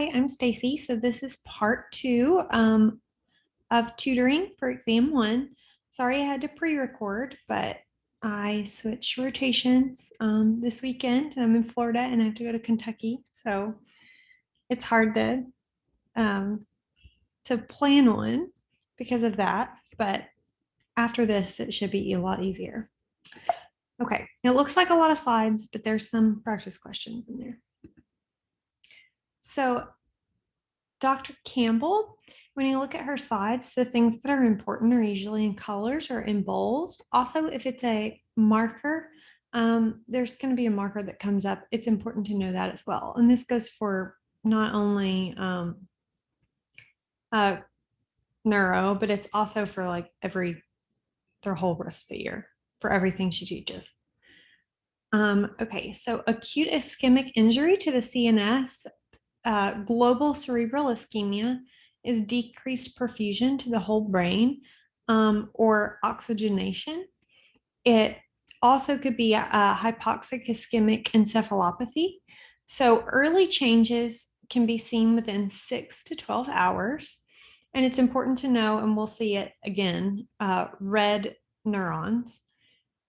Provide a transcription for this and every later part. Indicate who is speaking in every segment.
Speaker 1: Hi, I'm Stacy. So this is part two of tutoring for exam one. Sorry I had to pre-record, but I switched rotations this weekend and I'm in Florida and I have to go to Kentucky. So it's hard um, to plan one because of that. But after this, it should be a lot easier. Okay, it looks like a lot of slides, but there's some practice questions in there. So Dr. Campbell, when you look at her slides, the things that are important are usually in colors or in bold. Also, if it's a marker, there's going to be a marker that comes up. It's important to know that as well. And this goes for not only uh, neuro, but it's also for like their whole rest of the year for everything she teaches. Okay, so acute ischemic injury to the CNS, global cerebral ischemia is decreased perfusion to the whole brain or oxygenation. It also could be a hypoxic ischemic encephalopathy. So early changes can be seen within 6 to 12 hours. And it's important to know, and we'll see it again, red neurons.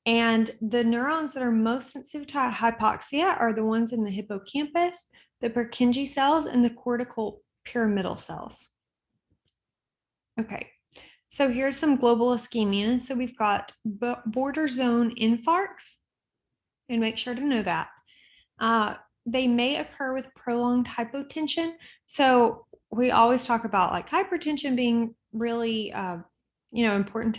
Speaker 1: And the neurons that are most sensitive to hypoxia are the ones in the hippocampus, the Purkinje cells, and the cortical pyramidal cells. Okay, so here's some global ischemia. So we've got border zone infarcts, and make sure to know that. They may occur with prolonged hypotension. So we always talk about like hypertension being really, important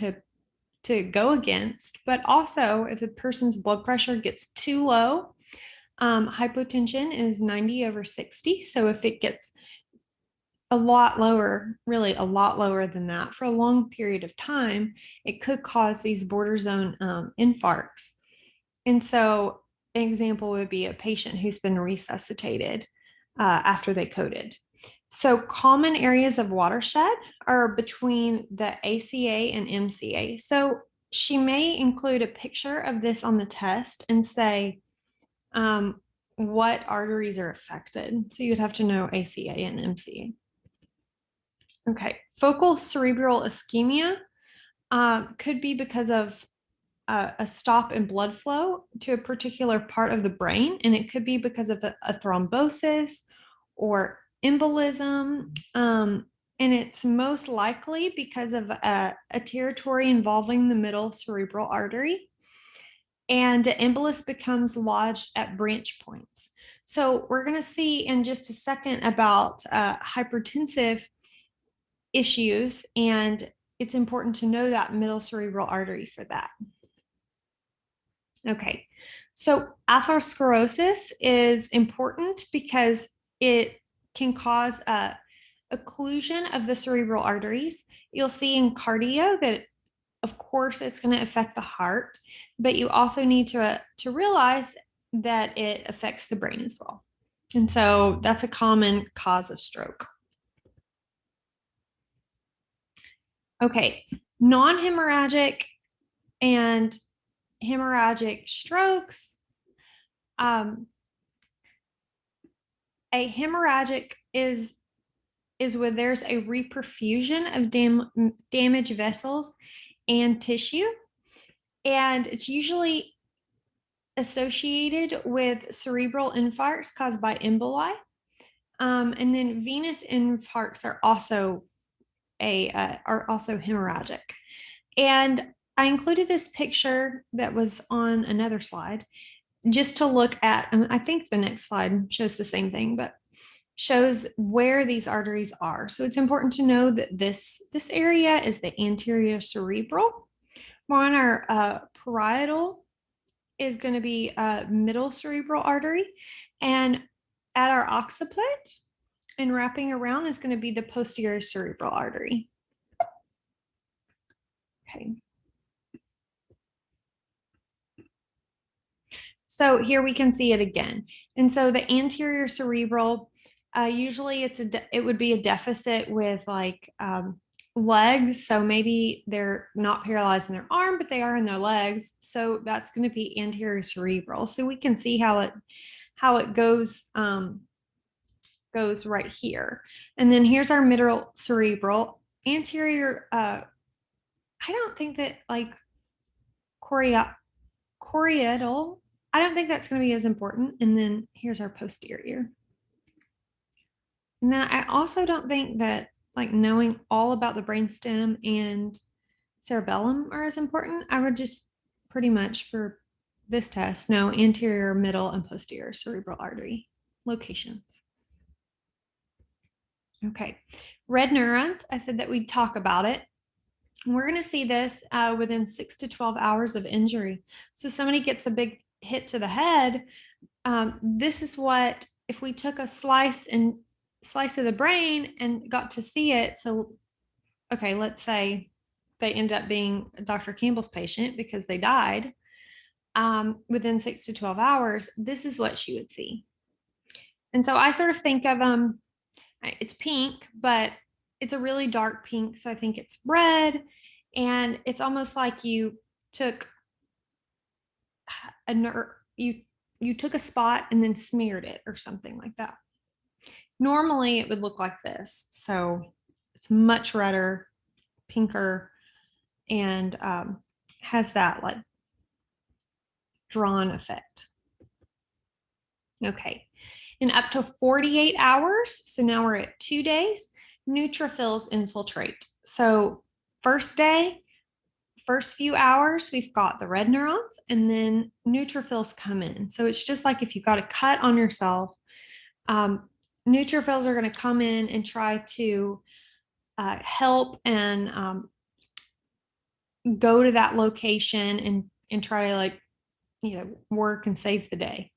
Speaker 1: to go against, but also if a person's blood pressure gets too low, hypotension is 90/60. So if it gets a lot lower, really a lot lower than that for a long period of time, it could cause these border zone infarcts. And so an example would be a patient who's been resuscitated after they coded. So common areas of watershed are between the ACA and MCA. So she may include a picture of this on the test and say what arteries are affected. So you'd have to know ACA and MCA. Okay, focal cerebral ischemia could be because of a stop in blood flow to a particular part of the brain, and it could be because of a thrombosis or embolism. And it's most likely because of a territory involving the middle cerebral artery. And the embolus becomes lodged at branch points. So we're going to see in just a second about hypertensive issues, and it's important to know that middle cerebral artery for that. Okay, so atherosclerosis is important because it can cause a occlusion of the cerebral arteries. You'll see in cardio that, of course, it's going to affect the heart, but you also need to realize that it affects the brain as well. And so that's a common cause of stroke. Okay, non-hemorrhagic and hemorrhagic strokes. A hemorrhagic is where there's a reperfusion of damaged vessels and tissue, and it's usually associated with cerebral infarcts caused by emboli. And then venous infarcts are also hemorrhagic. And I included this picture that was on another slide just to look at, I think the next slide shows the same thing, but shows where these arteries are. So it's important to know that this area is the anterior cerebral. More on our parietal is going to be a middle cerebral artery, and at our occiput and wrapping around is going to be the posterior cerebral artery. Okay. So here we can see it again. And so the anterior cerebral, usually it would be a deficit with like legs. So maybe they're not paralyzed in their arm, but they are in their legs. So that's going to be anterior cerebral. So we can see how it goes goes right here. And then here's our middle cerebral. Anterior, I don't think that like choroidal, I don't think that's going to be as important. And then here's our posterior. And then I also don't think that like knowing all about the brainstem and cerebellum are as important. I would just pretty much for this test know anterior, middle, and posterior cerebral artery locations. Okay, red neurons, I said that we'd talk about it. We're going to see this within 6 to 12 hours of injury. So somebody gets a big hit to the head. This is what, if we took a slice of the brain and got to see it. So, okay, let's say they end up being Dr. Campbell's patient because they died. Within 6 to 12 hours, this is what she would see. And so I sort of think of it's pink, but it's a really dark pink. So I think it's red. And it's almost like you took a you took a spot and then smeared it or something like that. Normally it would look like this. So it's much redder, pinker, and has that like drawn effect. Okay. In up to 48 hours, so now we're at 2 days, neutrophils infiltrate. So first day, first few hours, we've got the red neurons and then neutrophils come in. So it's just like if you got a cut on yourself, neutrophils are going to come in and try to help and go to that location and try to like, work and save the day.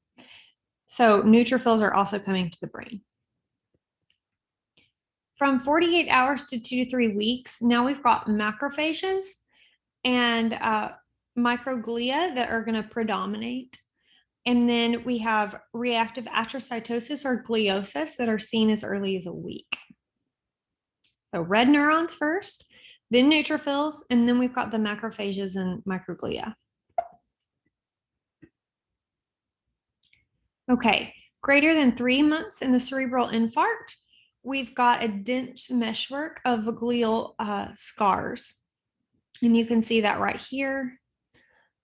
Speaker 1: So neutrophils are also coming to the brain. From 48 hours to 2 to 3 weeks, now we've got macrophages and microglia that are going to predominate. And then we have reactive astrocytosis or gliosis that are seen as early as a week. So red neurons first, then neutrophils, and then we've got the macrophages and microglia. Okay, greater than 3 months in the cerebral infarct, we've got a dense meshwork of glial scars. And you can see that right here,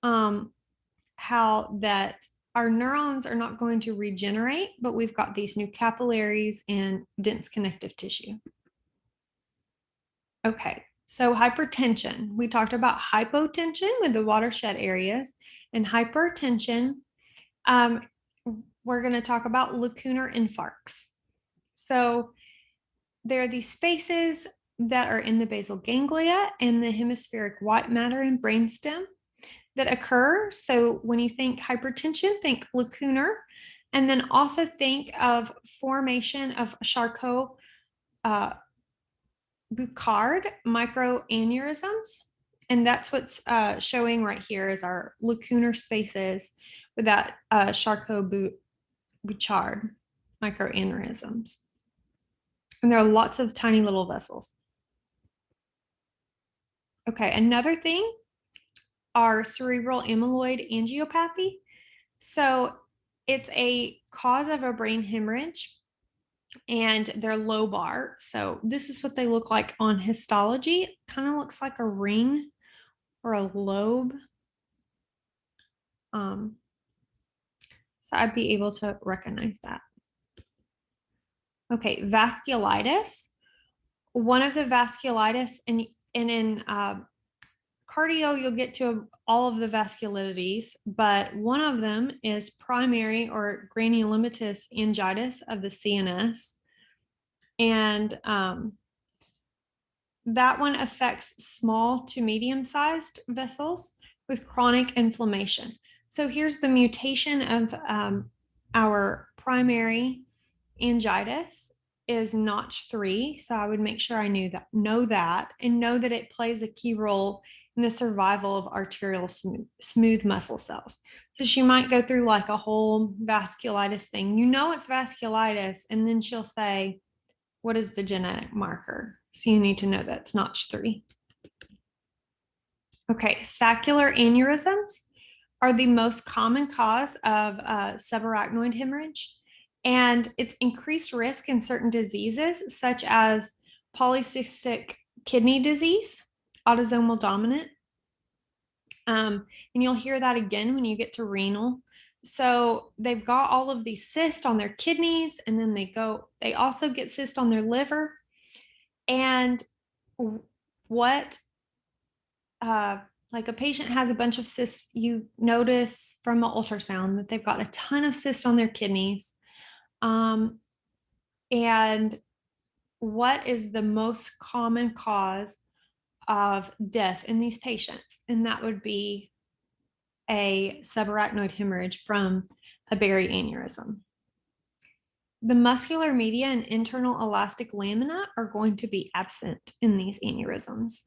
Speaker 1: how that our neurons are not going to regenerate, but we've got these new capillaries and dense connective tissue. Okay, so hypertension. We talked about hypotension with the watershed areas and hypertension. We're going to talk about lacunar infarcts. So there are these spaces that are in the basal ganglia and the hemispheric white matter and brainstem that occur. So when you think hypertension, think lacunar, and then also think of formation of Charcot Bouchard microaneurysms. And that's what's showing right here is our lacunar spaces with that Charcot Bouchard microaneurysms. And there are lots of tiny little vessels. Okay, another thing are cerebral amyloid angiopathy. So it's a cause of a brain hemorrhage and they're lobar. So this is what they look like on histology. It kind of looks like a ring or a lobe. So I'd be able to recognize that. Okay, vasculitis. One of the vasculitis, and in cardio, you'll get to all of the vasculitides, but one of them is primary or granulomatous angiitis of the CNS. And that one affects small to medium-sized vessels with chronic inflammation. So here's the mutation of our primary angiitis is Notch 3. So I would make sure I know that and know that it plays a key role in the survival of arterial smooth muscle cells. So she might go through like a whole vasculitis thing. You know it's vasculitis, and then she'll say, what is the genetic marker? So you need to know that's Notch 3. Okay, saccular aneurysms are the most common cause of subarachnoid hemorrhage. And it's increased risk in certain diseases, such as polycystic kidney disease, autosomal dominant. And you'll hear that again when you get to renal. So they've got all of these cysts on their kidneys, and then they also get cysts on their liver. And what, like a patient has a bunch of cysts, you notice from the ultrasound that they've got a ton of cysts on their kidneys. And what is the most common cause of death in these patients? And that would be a subarachnoid hemorrhage from a berry aneurysm. The muscular media and internal elastic lamina are going to be absent in these aneurysms.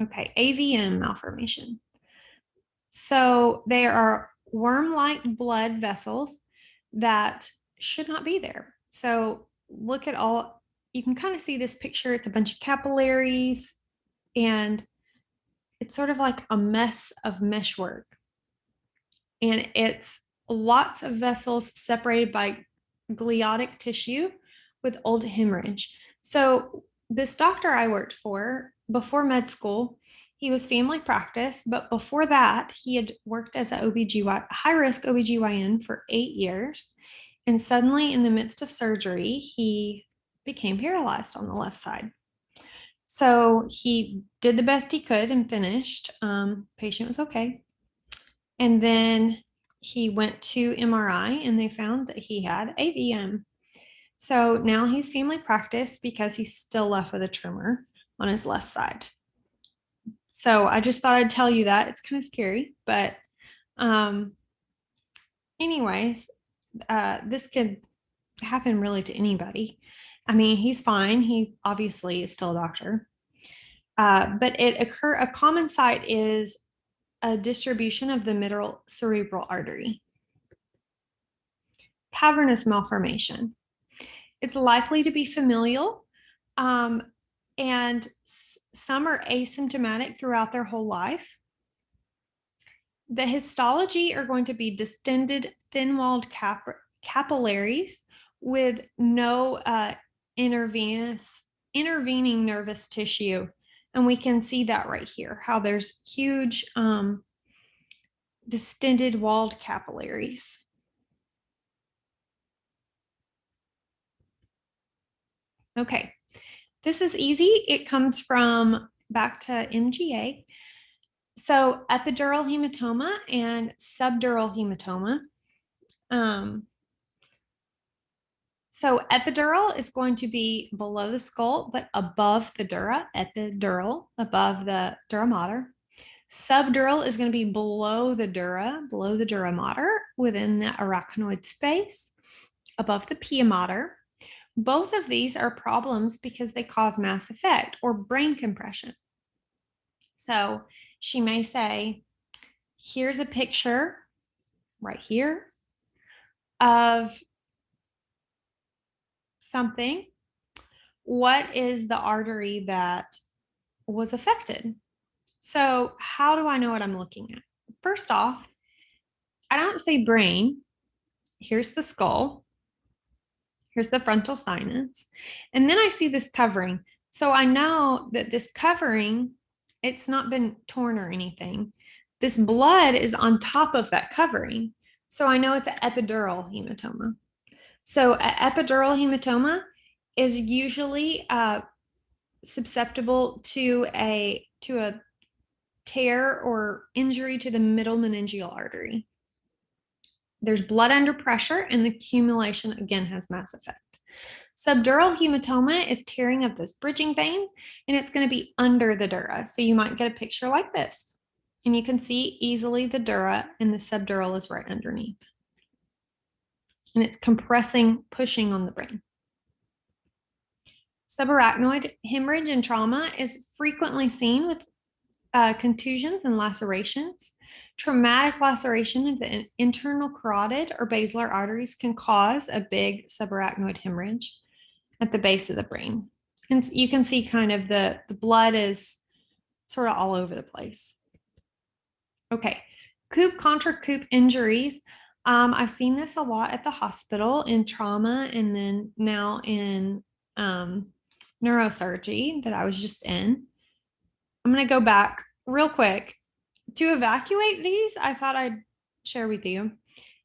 Speaker 1: Okay, AVM malformation. So there are worm-like blood vessels that should not be there. So look at all, you can kind of see this picture. It's a bunch of capillaries, and it's sort of like a mess of meshwork. And it's lots of vessels separated by gliotic tissue with old hemorrhage. So this doctor I worked for before med school, he was family practice, but before that, he had worked as a high-risk OBGYN for 8 years. And suddenly, in the midst of surgery, he became paralyzed on the left side. So he did the best he could and finished. Patient was okay. And then he went to MRI and they found that he had AVM. So now he's family practice because he's still left with a tremor on his left side. So I just thought I'd tell you that. It's kind of scary, but anyways, this could happen really to anybody. I mean, he's fine. He obviously is still a doctor. But a common site is a distribution of the middle cerebral artery. Cavernous malformation. It's likely to be familial, and some are asymptomatic throughout their whole life. The histology are going to be distended, thin-walled capillaries with no intervening nervous tissue. And we can see that right here, how there's huge distended walled capillaries. Okay, this is easy. It comes from back to MGA. So epidural hematoma and subdural hematoma. So epidural is going to be below the skull, but above the dura, epidural, above the dura mater. Subdural is going to be below the dura mater, within the arachnoid space, above the pia mater. Both of these are problems because they cause mass effect or brain compression. So she may say, here's a picture right here of something. What is the artery that was affected? So how do I know what I'm looking at? First off, I don't say brain. Here's the skull. Here's the frontal sinus. And then I see this covering. So I know that this covering, it's not been torn or anything. This blood is on top of that covering. So I know it's an epidural hematoma. So an epidural hematoma is usually susceptible to a tear or injury to the middle meningeal artery. There's blood under pressure, and the accumulation again has mass effect. Subdural hematoma is tearing of those bridging veins, and it's going to be under the dura. So you might get a picture like this, and you can see easily the dura, and the subdural is right underneath. And it's compressing, pushing on the brain. Subarachnoid hemorrhage and trauma is frequently seen with contusions and lacerations. Traumatic laceration of the internal carotid or basilar arteries can cause a big subarachnoid hemorrhage at the base of the brain. And you can see kind of the blood is sort of all over the place. Okay, coupe contra coupe injuries I've seen this a lot at the hospital in trauma and then now in neurosurgery that I was just in. I'm going to go back real quick. To evacuate these, I thought I'd share with you.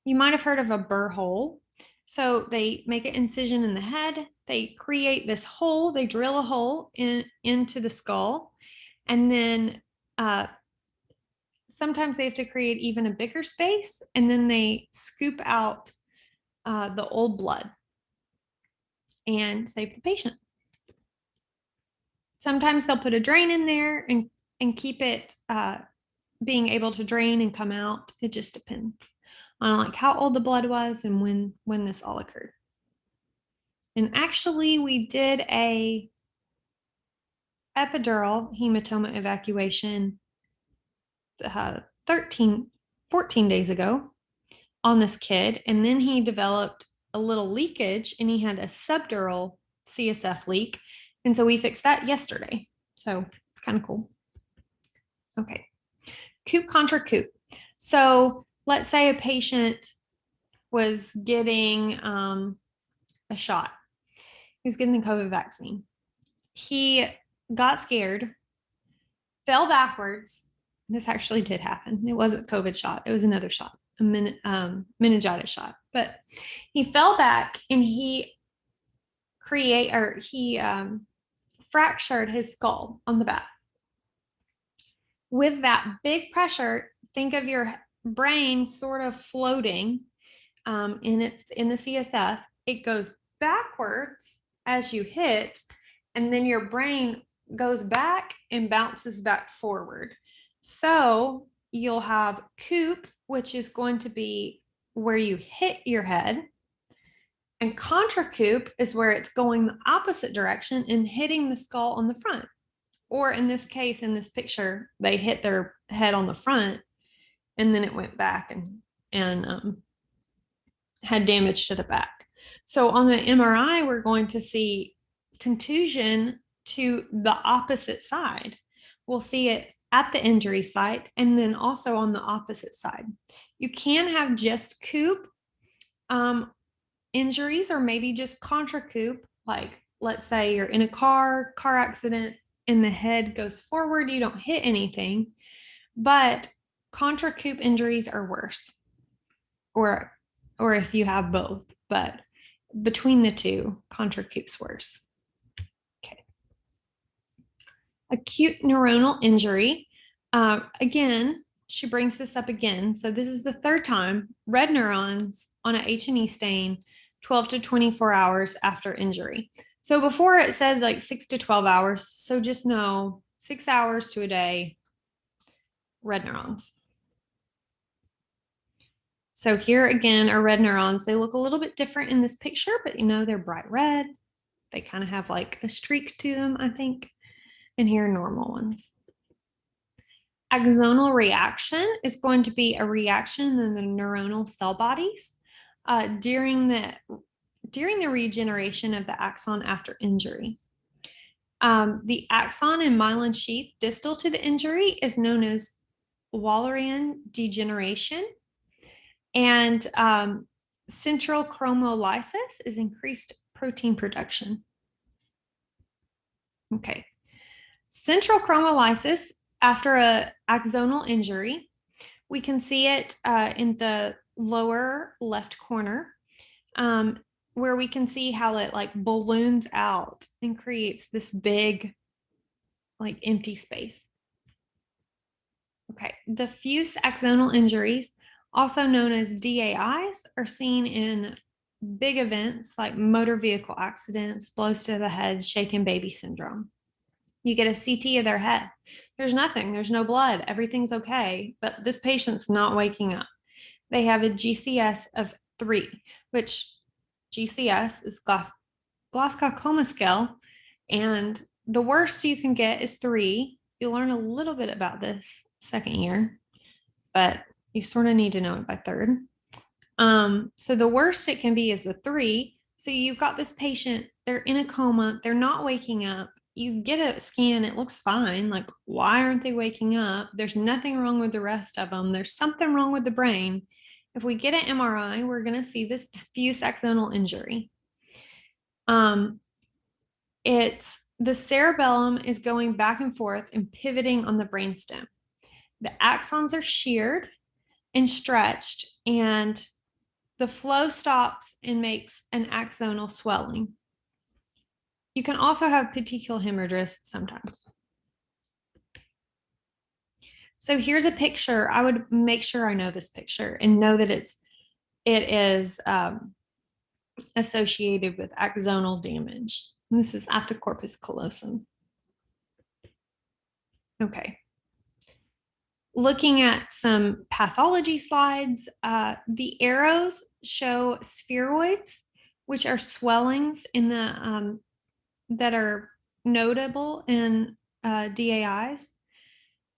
Speaker 1: You might have heard of a burr hole. So they make an incision in the head, they create this hole, they drill a hole into the skull, and then sometimes they have to create even a bigger space, and then they scoop out the old blood and save the patient. Sometimes they'll put a drain in there and keep it being able to drain and come out. It just depends on like how old the blood was and when this all occurred. And actually, we did a epidural hematoma evacuation 14 days ago on this kid, and then he developed a little leakage and he had a subdural CSF leak, and so we fixed that yesterday. So it's kind of cool. Okay, coop contra coop. So let's say a patient was getting a shot. He was getting the COVID vaccine. He got scared, fell backwards. This actually did happen. It wasn't a COVID shot. It was another shot, a meningitis shot. But he fell back and he fractured his skull on the back. With that big pressure, think of your brain sort of floating in the CSF. It goes backwards as you hit, and then your brain goes back and bounces back forward. So you'll have coop, which is going to be where you hit your head, and contra coop is where it's going the opposite direction and hitting the skull on the front. Or in this case, in this picture, they hit their head on the front and then it went back and had damage to the back. So on the MRI, we're going to see contusion to the opposite side. We'll see it at the injury site and then also on the opposite side. You can have just coop injuries or maybe just contra coop, like let's say you're in a car accident and the head goes forward, you don't hit anything, but contra coop injuries are worse, or if you have both, but between the two, contra coop's worse. Okay. Acute neuronal injury. Again, she brings this up again. So this is the third time. Red neurons on an H&E stain 12 to 24 hours after injury. So before it said like 6 to 12 hours. So just know 6 hours to a day, red neurons. So here again are red neurons. They look a little bit different in this picture, but you know, they're bright red. They kind of have like a streak to them, I think. And here are normal ones. Axonal reaction is going to be a reaction in the neuronal cell bodies during the regeneration of the axon after injury. The axon and myelin sheath distal to the injury is known as Wallerian degeneration, and central chromolysis is increased protein production. Okay, central chromolysis after an axonal injury, we can see it in the lower left corner, where we can see how it like balloons out and creates this big like empty space. Okay, diffuse axonal injuries, also known as DAIs, are seen in big events like motor vehicle accidents, blows to the head, shaken baby syndrome. You get a CT of their head. There's nothing, there's no blood, everything's okay, but this patient's not waking up. They have a GCS of 3, which GCS is Glasgow Coma Scale, and the worst you can get is 3. You'll learn a little bit about this second year, but you sort of need to know it by third. So the worst it can be is a 3. So you've got this patient, they're in a coma, they're not waking up. You get a scan, it looks fine. Like, why aren't they waking up? There's nothing wrong with the rest of them. There's something wrong with the brain. If we get an MRI, we're going to see this diffuse axonal injury. It's the cerebellum is going back and forth and pivoting on the brainstem. The axons are sheared and stretched, and the flow stops and makes an axonal swelling. You can also have petechial hemorrhages sometimes. So here's a picture. I would make sure I know this picture and know that it is associated with axonal damage. And this is after corpus callosum. Okay. Looking at some pathology slides, the arrows show spheroids, which are swellings in the that are notable in DAIs.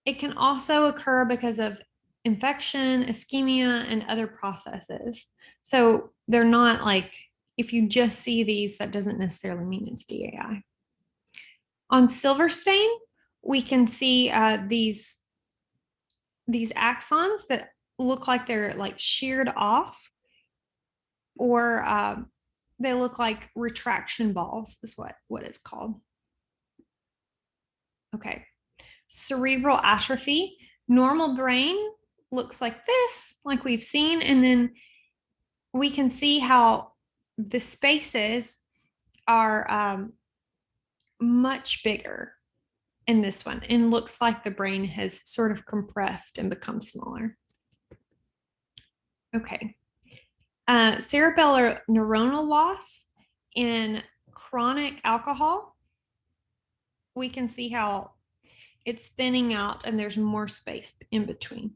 Speaker 1: It can also occur because of infection, ischemia, and other processes. So they're not like, if you just see these, that doesn't necessarily mean it's DAI. On silver stain, we can see these axons that look like they're like sheared off, or they look like retraction balls is what it's called. Okay. Cerebral atrophy. Normal brain looks like this, like we've seen, and then we can see how the spaces are much bigger in this one, and looks like the brain has sort of compressed and become smaller. Okay. Cerebellar neuronal loss in chronic alcohol. We can see how it's thinning out and there's more space in between.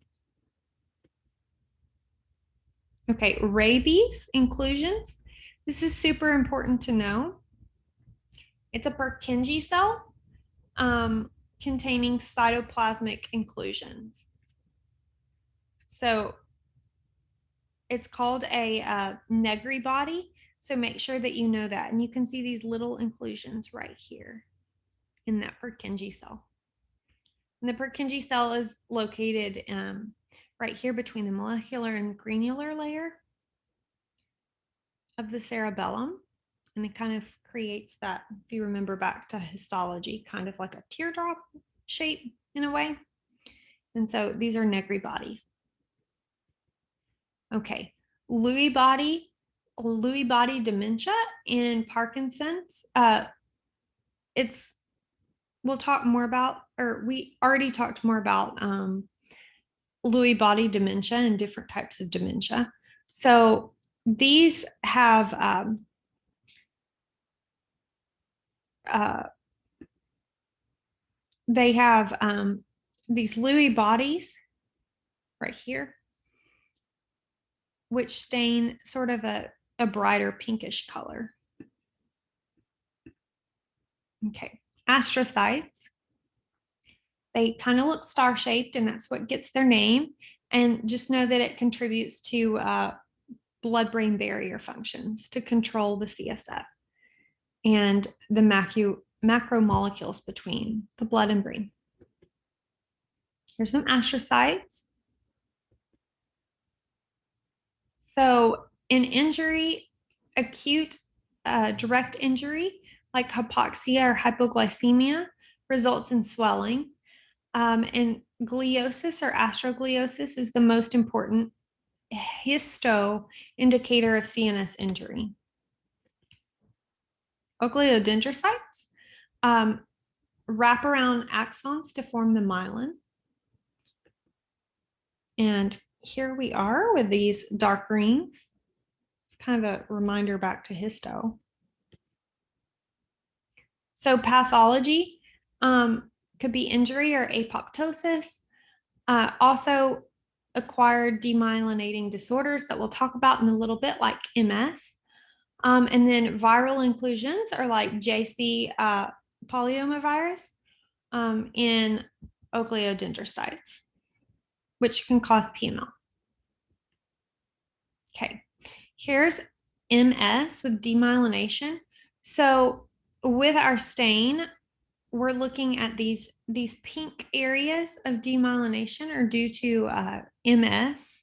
Speaker 1: Okay, rabies inclusions. This is super important to know. It's a Purkinje cell containing cytoplasmic inclusions. So it's called a Negri body. So make sure that you know that. And you can see these little inclusions right here in that Purkinje cell. And the Purkinje cell is located right here between the molecular and granular layer of the cerebellum. And it kind of creates that, if you remember back to histology, kind of like a teardrop shape in a way. And so these are Negri bodies. Okay, Lewy body dementia in Parkinson's. We'll talk more about, or we already talked more about Lewy body dementia and different types of dementia. So these have they have these Lewy bodies right here, which stain sort of a brighter pinkish color. Okay, astrocytes. They kind of look star-shaped, and that's what gets their name. And just know that it contributes to blood-brain barrier functions to control the CSF and the macromolecules between the blood and brain. Here's some astrocytes. So in injury, acute direct injury, like hypoxia or hypoglycemia, results in swelling. And gliosis or astrogliosis is the most important histo indicator of CNS injury. Oligodendrocytes wrap around axons to form the myelin. And here we are with these dark rings. It's kind of a reminder back to histo. So pathology could be injury or apoptosis. Also acquired demyelinating disorders that we'll talk about in a little bit, like MS. And then viral inclusions are like JC polyomavirus in oligodendrocytes, which can cause PML. Okay, here's MS with demyelination. So with our stain, we're looking at these pink areas of demyelination are due to MS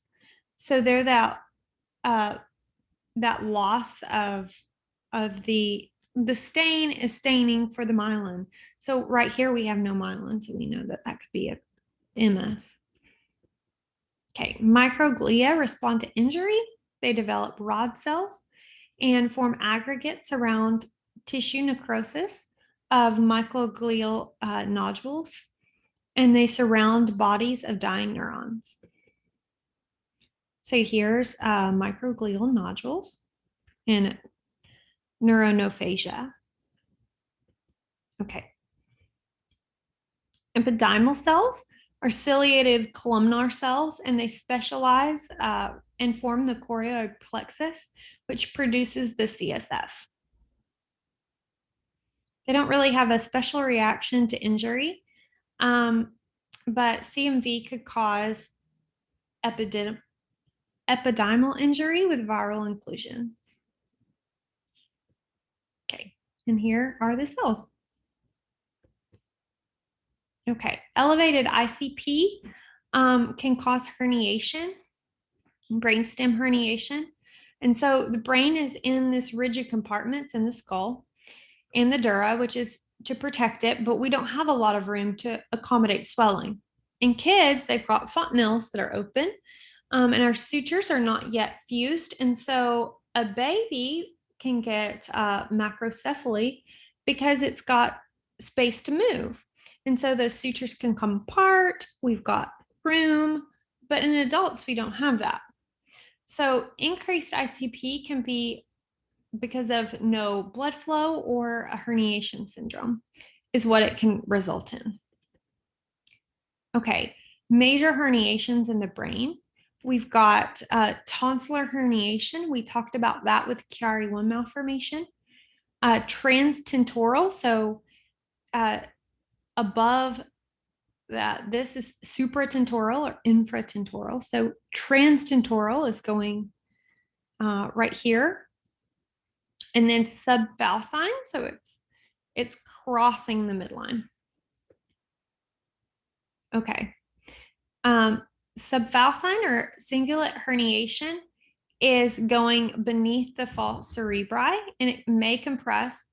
Speaker 1: So they're that loss of the stain is staining for the myelin. So right here we have no myelin, so we know that that could be a MS. Okay, microglia respond to injury. They develop rod cells and form aggregates around tissue necrosis of microglial nodules, and they surround bodies of dying neurons. So here's microglial nodules and neuronophagia. Okay. Epidermal cells are ciliated columnar cells, and they specialize and form the chorioid plexus, which produces the CSF. They don't really have a special reaction to injury, but CMV could cause epidermal injury with viral inclusions. Okay, and here are the cells. Okay, elevated ICP can cause herniation, brainstem herniation. And so the brain is in this rigid compartments in the skull and the dura, which is to protect it, but we don't have a lot of room to accommodate swelling. In kids, they've got fontanelles that are open, and our sutures are not yet fused. And so a baby can get macrocephaly because it's got space to move. And so those sutures can come apart. We've got room, but in adults, we don't have that. So increased ICP can be because of no blood flow or a herniation syndrome is what it can result in. Okay, major herniations in the brain. We've got tonsillar herniation. We talked about that with Chiari-1 malformation. Transtentorial, so above that, this is supratentorial or infratentorial. So transtentorial is going right here. And then subfalcine, so it's crossing the midline. Okay. Subfalcine or cingulate herniation is going beneath the false cerebri, and it may compress.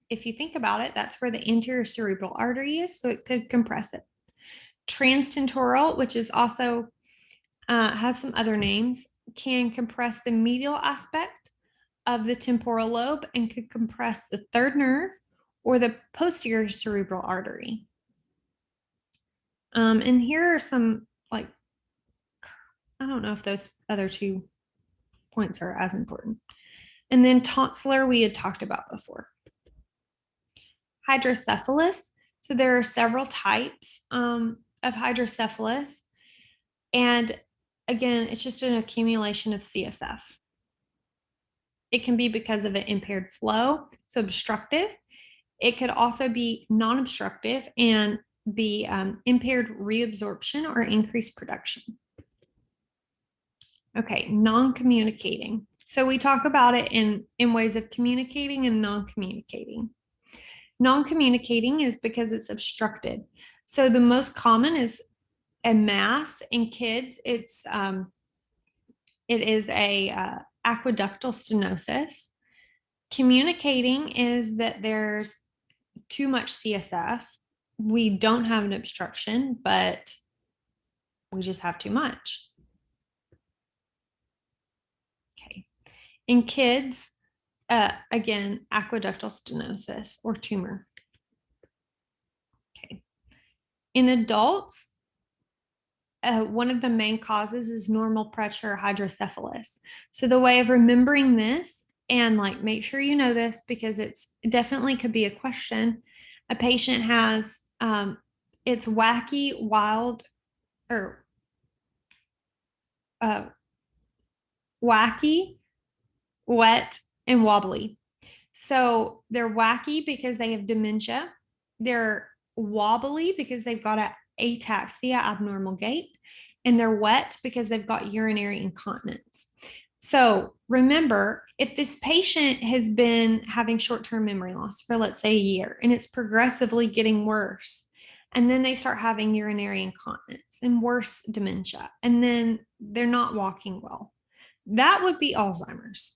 Speaker 1: If you think about it, that's where the anterior cerebral artery is, so it could compress it. Transtentorial, which is also has some other names, can compress the medial aspect of the temporal lobe and could compress the third nerve or the posterior cerebral artery. And here are some, like, I don't know if those other 2 points are as important. And then tonsillar, we had talked about before. Hydrocephalus. So there are several types of hydrocephalus. And again, it's just an accumulation of CSF. It can be because of an impaired flow, so obstructive. It could also be non-obstructive and be impaired reabsorption or increased production. Okay, non-communicating. So we talk about it in ways of communicating and non-communicating. Non-communicating is because it's obstructed. So the most common is a mass in kids. It is a aqueductal stenosis. Communicating is that there's too much CSF. We don't have an obstruction, but we just have too much. Okay. In kids, again, aqueductal stenosis or tumor. Okay. In adults, one of the main causes is normal pressure hydrocephalus. So the way of remembering this, and like make sure you know this because it definitely could be a question. A patient has it's wacky, wild, or wacky, wet, and wobbly. So they're wacky because they have dementia. They're wobbly because they've got an ataxia, abnormal gait, and they're wet because they've got urinary incontinence. So remember, if this patient has been having short-term memory loss for, let's say, a year, and it's progressively getting worse, And then they start having urinary incontinence and worse dementia. And then they're not walking well. That would be Alzheimer's.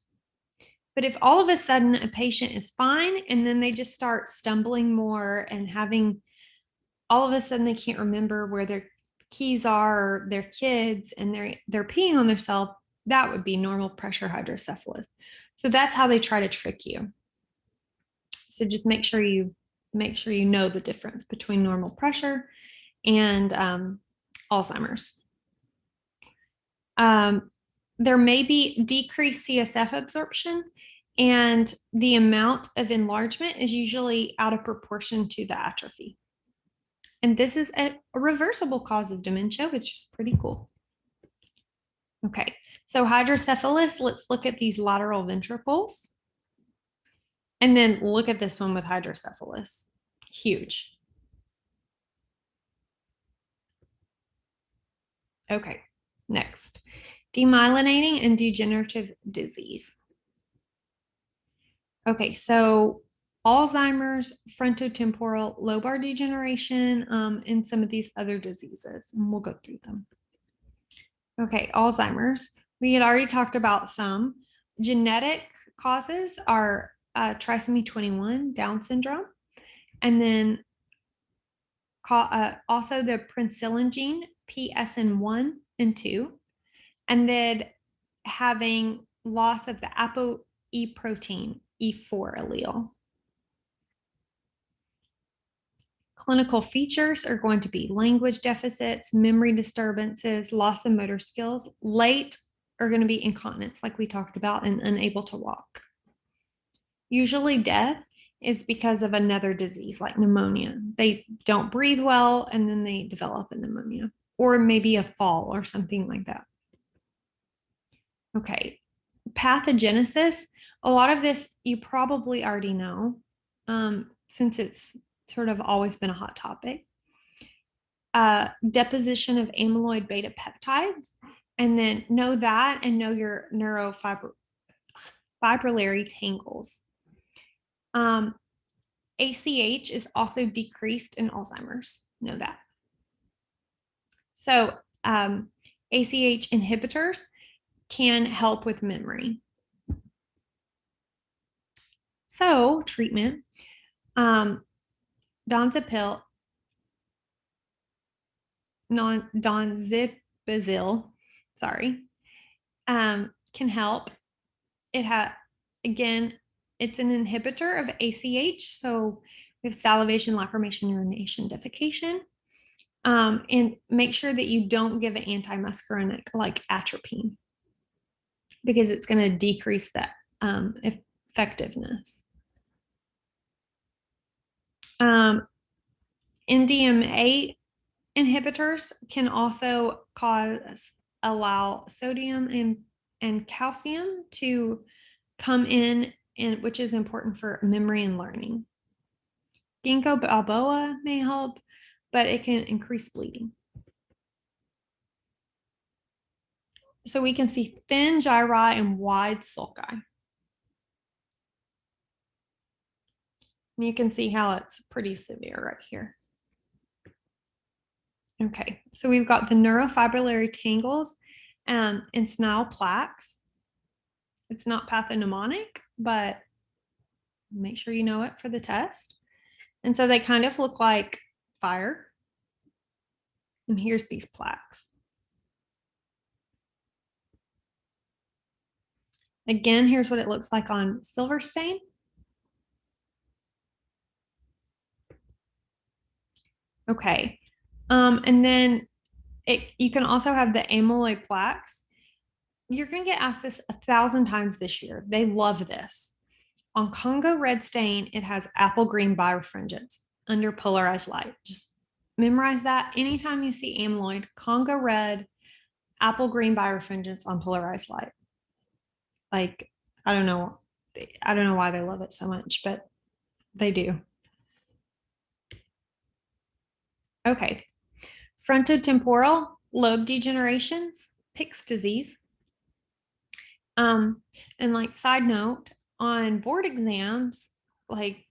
Speaker 1: But if all of a sudden a patient is fine and then they just start stumbling more and having all of a sudden they can't remember where their keys are, or their kids, and they're peeing on themselves, that would be normal pressure hydrocephalus. So that's how they try to trick you. So just make sure you know the difference between normal pressure and Alzheimer's. There may be decreased CSF absorption, and the amount of enlargement is usually out of proportion to the atrophy. And this is a reversible cause of dementia, which is pretty cool. Okay, so hydrocephalus, let's look at these lateral ventricles. And then look at this one with hydrocephalus. Huge. Okay, next. Demyelinating and degenerative disease. Okay, so Alzheimer's, frontotemporal lobar degeneration, and some of these other diseases, and we'll go through them. Okay, Alzheimer's. We had already talked about some. Genetic causes are trisomy 21, Down syndrome, and then also the penicillin gene, PSN1 and 2, and then having loss of the ApoE protein, E4 allele. Clinical features are going to be language deficits, memory disturbances, loss of motor skills. Late are going to be incontinence, like we talked about, and unable to walk. Usually death is because of another disease like pneumonia. They don't breathe well and then they develop a pneumonia, or maybe a fall or something like that. Okay, pathogenesis. A lot of this you probably already know, since it's sort of always been a hot topic. Deposition of amyloid beta peptides, and then know that and know your neurofibrillary tangles. ACH is also decreased in Alzheimer's. Know that. So ACH inhibitors can help with memory. So treatment, donzepazil, sorry, can help. It's an inhibitor of ACH, so we have salivation, lacrimation, urination, defecation. And make sure that you don't give an antimuscarinic like atropine, because it's going to decrease that effectiveness. NDMA inhibitors can also allow sodium and calcium to come in, which is important for memory and learning. Ginkgo biloba may help, but it can increase bleeding. So we can see thin gyri and wide sulci. And you can see how it's pretty severe right here. Okay, so we've got the neurofibrillary tangles and Snell plaques. It's not pathognomonic, but make sure you know it for the test. And so they kind of look like fire. And here's these plaques. Again, here's what it looks like on silver stain. Okay, and then you can also have the amyloid plaques. You're going to get asked this 1,000 times this year. They love this. On Congo red stain, it has apple green birefringence under polarized light. Just memorize that. Anytime you see amyloid, Congo red, apple green birefringence on polarized light. Like, I don't know why they love it so much, but they do. Okay. Frontotemporal lobe degenerations, Pick's disease. And like side note, on board exams, like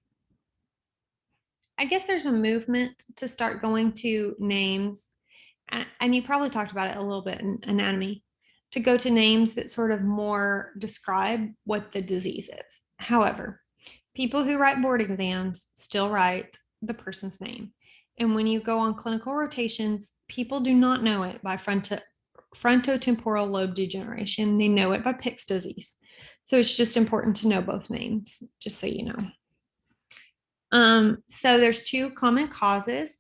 Speaker 1: I guess there's a movement to start going to names, and you probably talked about it a little bit in anatomy, to go to names that sort of more describe what the disease is. However, people who write board exams still write the person's name. And when you go on clinical rotations, people do not know it by frontotemporal lobe degeneration. They know it by Pick's disease. So it's just important to know both names, just so you know. So there's two common causes,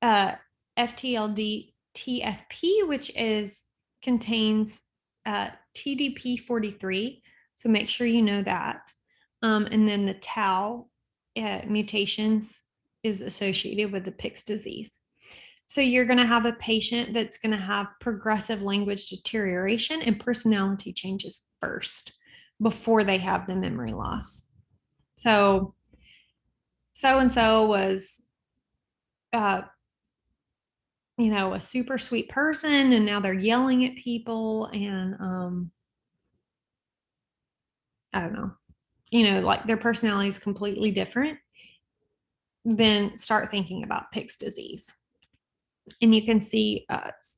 Speaker 1: FTLD TFP, which contains TDP43. So make sure you know that. And then the tau mutations is associated with the Pick's disease. So you're going to have a patient that's going to have progressive language deterioration and personality changes first before they have the memory loss. So and so was a super sweet person, and now they're yelling at people, and I don't know, like their personality is completely different. Then start thinking about Pick's disease. And you can see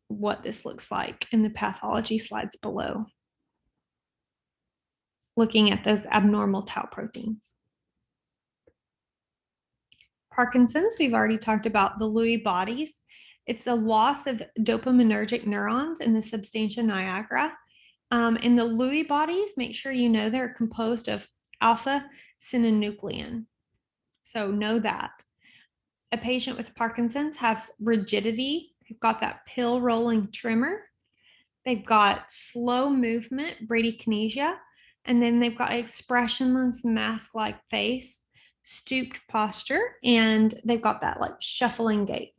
Speaker 1: what this looks like in the pathology slides below, looking at those abnormal tau proteins. Parkinson's, we've already talked about the Lewy bodies. It's the loss of dopaminergic neurons in the substantia nigra. In the Lewy bodies, make sure you know they're composed of alpha synuclein. So know that. A patient with Parkinson's has rigidity. They've got that pill rolling tremor. They've got slow movement, bradykinesia, and then they've got expressionless mask-like face, stooped posture, and they've got that like shuffling gait.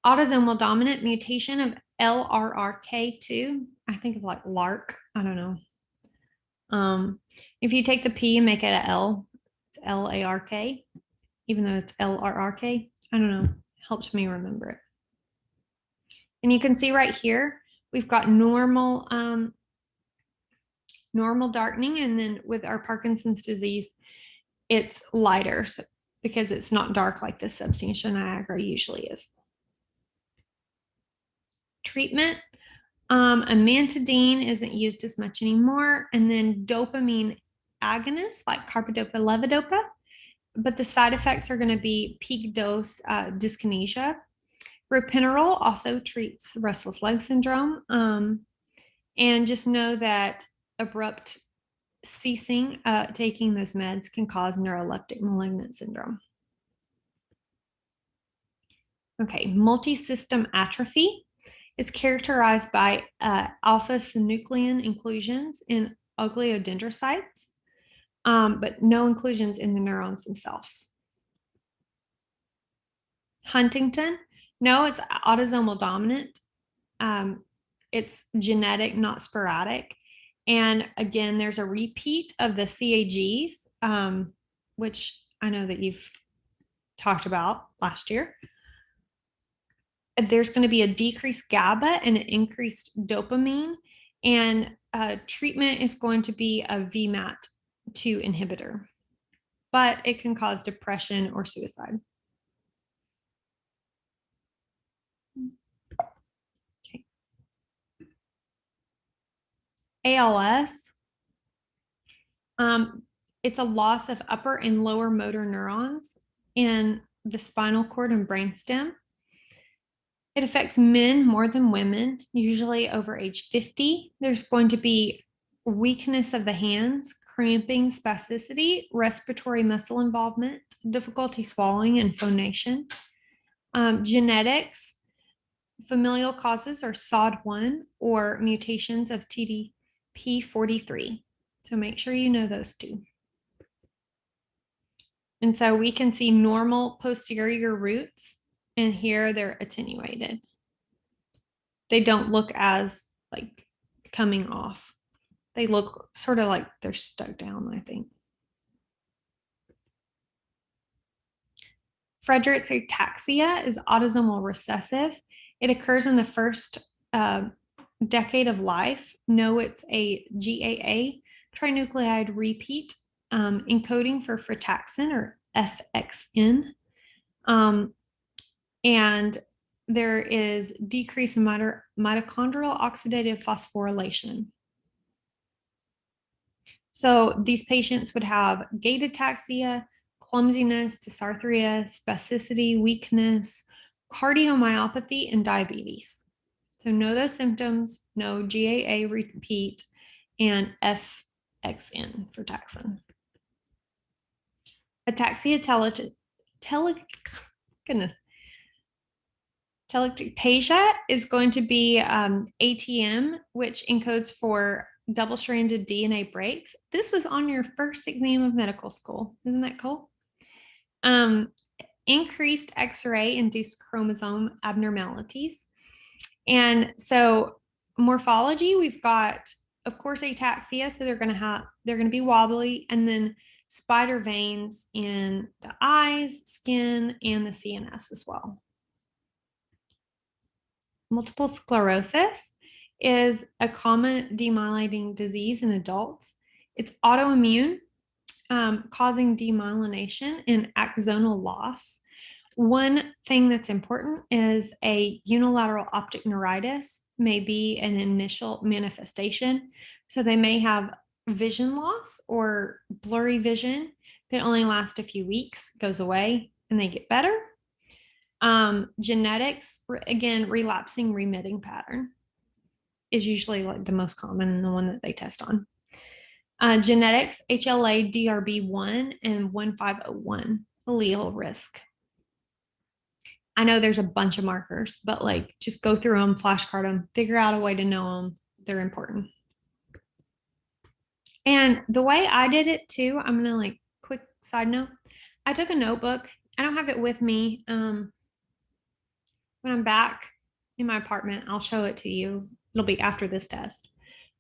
Speaker 1: Autosomal dominant mutation of LRRK2. I think of like LARK. I don't know. If you take the P and make it an L, it's LARK, even though it's LRRK. I don't know. Helps me remember it. And you can see right here, we've got normal darkening, and then with our Parkinson's disease, it's lighter because it's not dark like the substantia nigra usually is. Treatment, amantadine isn't used as much anymore, and then dopamine agonists like carbidopa, levodopa, but the side effects are going to be peak dose dyskinesia. Ropinirole also treats restless leg syndrome, and just know that abrupt ceasing taking those meds can cause neuroleptic malignant syndrome. Okay, multisystem atrophy is characterized by alpha-synuclein inclusions in oligodendrocytes, but no inclusions in the neurons themselves. Huntington, no, it's autosomal dominant. It's genetic, not sporadic. And again, there's a repeat of the CAGs, which I know that you've talked about last year. There's going to be a decreased GABA and an increased dopamine, and treatment is going to be a VMAT2 inhibitor, but it can cause depression or suicide. Okay. ALS, it's a loss of upper and lower motor neurons in the spinal cord and brainstem. It affects men more than women, usually over age 50. There's going to be weakness of the hands, cramping, spasticity, respiratory muscle involvement, difficulty swallowing, and phonation. Genetics, familial causes are SOD1 or mutations of TDP43. So make sure you know those two. And so we can see normal posterior roots, and here they're attenuated. They don't look as like coming off. They look sort of like they're stuck down, I think. Friedreich's ataxia is autosomal recessive. It occurs in the first decade of life. No, it's a GAA trinucleotide repeat encoding for frataxin or FXN. And there is decreased mitochondrial oxidative phosphorylation. So these patients would have gait ataxia, clumsiness, dysarthria, spasticity, weakness, cardiomyopathy, and diabetes. So know those symptoms, know GAA repeat, and FXN for taxon. Ataxia telangiectasia is going to be ATM, which encodes for double-stranded DNA breaks. This was on your first exam of medical school. Isn't that cool? Increased X-ray induced chromosome abnormalities. And so morphology, we've got, of course, ataxia. So they're going to be wobbly, and then spider veins in the eyes, skin, and the CNS as well. Multiple sclerosis is a common demyelinating disease in adults. It's autoimmune, causing demyelination and axonal loss. One thing that's important is a unilateral optic neuritis may be an initial manifestation. So they may have vision loss or blurry vision that only lasts a few weeks, goes away, and they get better. Genetics, again, relapsing remitting pattern is usually like the most common and the one that they test on. Genetics, HLA DRB1 and 1501 allele risk. I know there's a bunch of markers, but like just go through them, flashcard them, figure out a way to know them. They're important. And the way I did it too, I'm gonna like quick side note. I took a notebook. I don't have it with me. When I'm back in my apartment, I'll show it to you. It'll be after this test.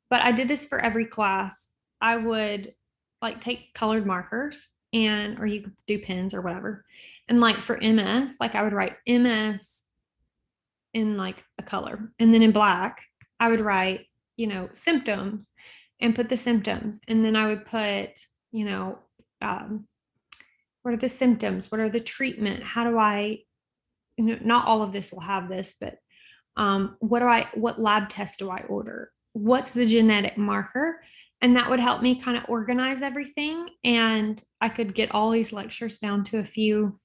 Speaker 1: But I did this for every class. I would like take colored markers or you could do pens or whatever. And like for MS, like I would write MS in like a color. And then in black, I would write, symptoms and put the symptoms. And then I would put, what are the symptoms? What are the treatment? How do I, not all of this will have this, but what lab test do I order? What's the genetic marker? And that would help me kind of organize everything. And I could get all these lectures down to a few